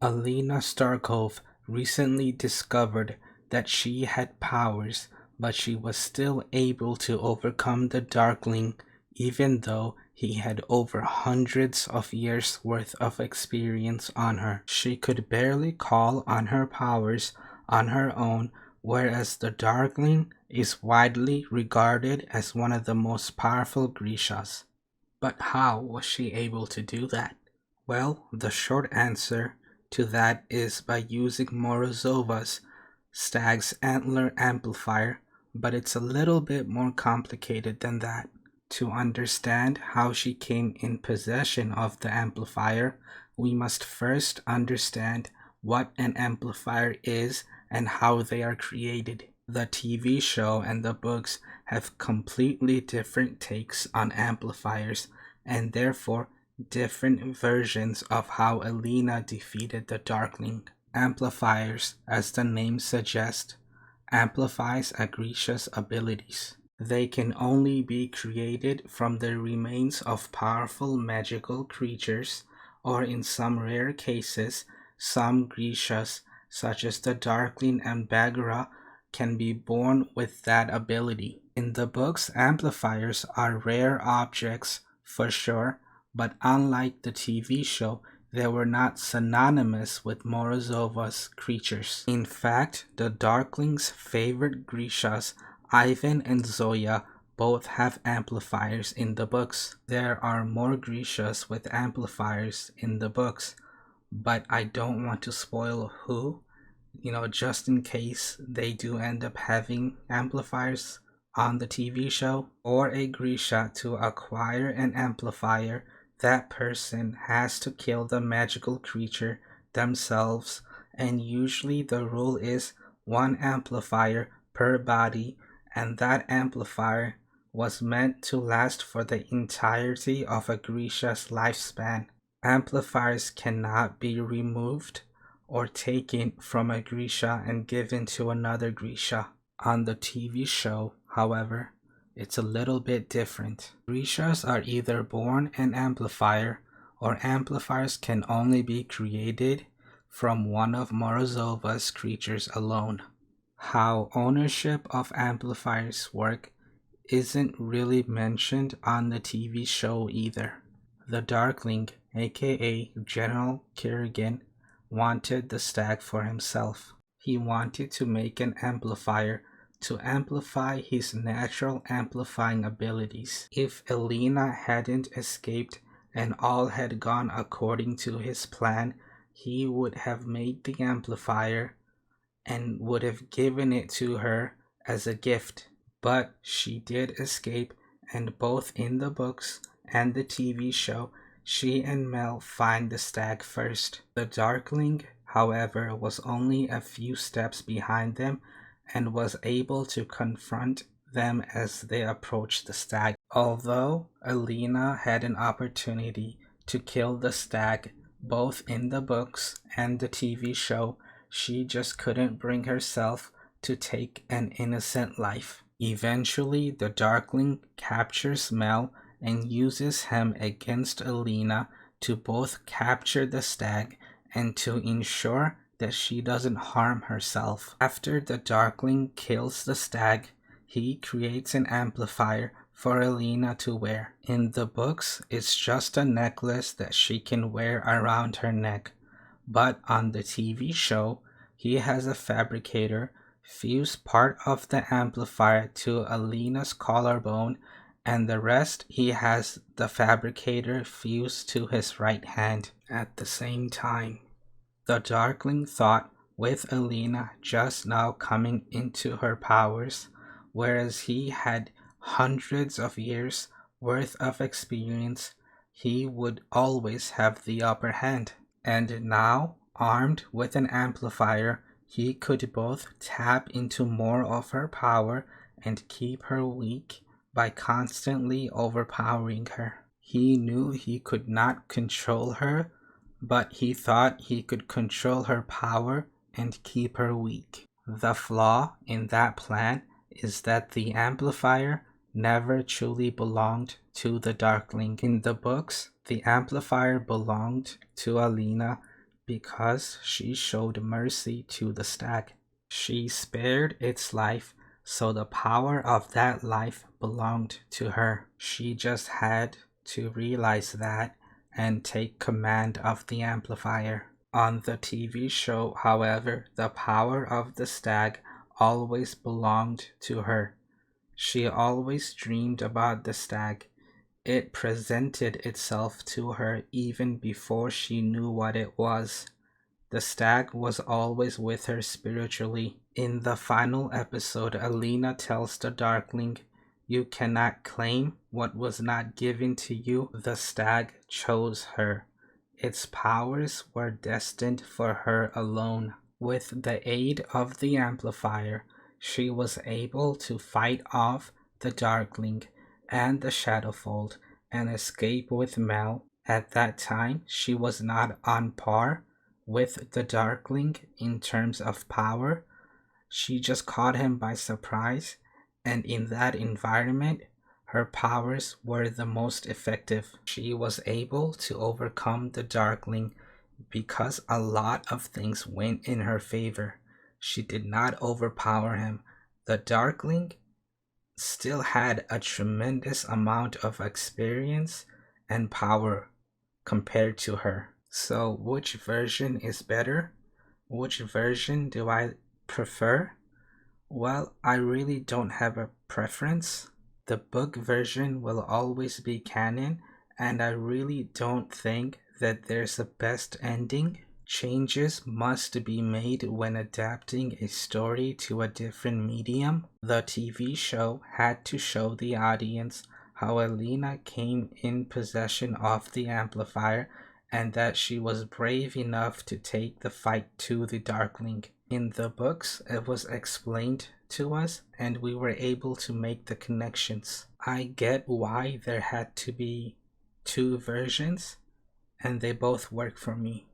Alina Starkov recently discovered that she had powers, but she was still able to overcome the Darkling even though he had over hundreds of years worth of experience on her. She could barely call on her powers on her own, whereas the Darkling is widely regarded as one of the most powerful Grishas. But how was she able to do that? Well, the short answer to that is by using Morozova's Stag's Antler Amplifier, but it's a little bit more complicated than that. To understand how she came in possession of the amplifier, we must first understand what an amplifier is and how they are created. The TV show and the books have completely different takes on amplifiers and therefore different versions of how Alina defeated the Darkling. Amplifiers, as the name suggests, amplifies Agricia's abilities. They can only be created from the remains of powerful magical creatures, or in some rare cases, some Grishas, such as the Darkling and Bagheera, can be born with that ability. In the books, amplifiers are rare objects for sure, but unlike the TV show, they were not synonymous with Morozova's creatures. In fact, the Darkling's favorite Grishas, Ivan and Zoya, both have amplifiers in the books. There are more Grishas with amplifiers in the books, but I don't want to spoil who, just in case they do end up having amplifiers on the TV show. Or a Grisha to acquire an amplifier, that person has to kill the magical creature themselves, and usually the rule is one amplifier per body, and that amplifier was meant to last for the entirety of a Grisha's lifespan. Amplifiers cannot be removed or taken from a Grisha and given to another Grisha. On the TV show, however, it's a little bit different. Grishas are either born an amplifier, or amplifiers can only be created from one of Morozova's creatures alone. How ownership of amplifiers work isn't really mentioned on the TV show either. The Darkling, aka General Kerrigan, wanted the stag for himself. He wanted to make an amplifier to amplify his natural amplifying abilities. If Alina hadn't escaped and all had gone according to his plan, he would have made the amplifier and would have given it to her as a gift. But she did escape, and both in the books and the TV show, she and Mel find the stag first. The Darkling, however, was only a few steps behind them and was able to confront them as they approached the stag. Although Alina had an opportunity to kill the stag both in the books and the TV show, she just couldn't bring herself to take an innocent life. Eventually, the Darkling captures Mel and uses him against Alina to both capture the stag and to ensure that she doesn't harm herself. After the Darkling kills the stag, he creates an amplifier for Alina to wear. In the books, it's just a necklace that she can wear around her neck, but on the TV show, he has a fabricator fuse part of the amplifier to Alina's collarbone, and the rest he has the fabricator fused to his right hand at the same time. The Darkling thought with Alina just now coming into her powers, whereas he had hundreds of years worth of experience, he would always have the upper hand. And now, armed with an amplifier, he could both tap into more of her power and keep her weak by constantly overpowering her. He knew he could not control her, but he thought he could control her power and keep her weak. The flaw in that plan is that the amplifier never truly belonged to the Darkling. In the books, the amplifier belonged to Alina because she showed mercy to the stag. She spared its life, so the power of that life belonged to her. She just had to realize that and take command of the amplifier. On the TV show, however, the power of the stag always belonged to her. She always dreamed about the stag. It presented itself to her even before she knew what it was. The stag was always with her spiritually. In the final episode, Alina tells the Darkling, "You cannot claim what was not given to you." The stag chose her. Its powers were destined for her alone. With the aid of the amplifier, she was able to fight off the Darkling and the Shadowfold and escape with Mel. At that time, she was not on par with the Darkling in terms of power. She just caught him by surprise, and in that environment, her powers were the most effective. She was able to overcome the Darkling because a lot of things went in her favor. She did not overpower him. The Darkling still had a tremendous amount of experience and power compared to her. So, which version is better? Which version do I prefer? Well, I really don't have a preference. The book version will always be canon, and I really don't think that there's a best ending. Changes must be made when adapting a story to a different medium. The TV show had to show the audience how Alina came in possession of the amplifier and that she was brave enough to take the fight to the Darkling. In the books, it was explained to us and we were able to make the connections. I get why there had to be two versions, and they both work for me.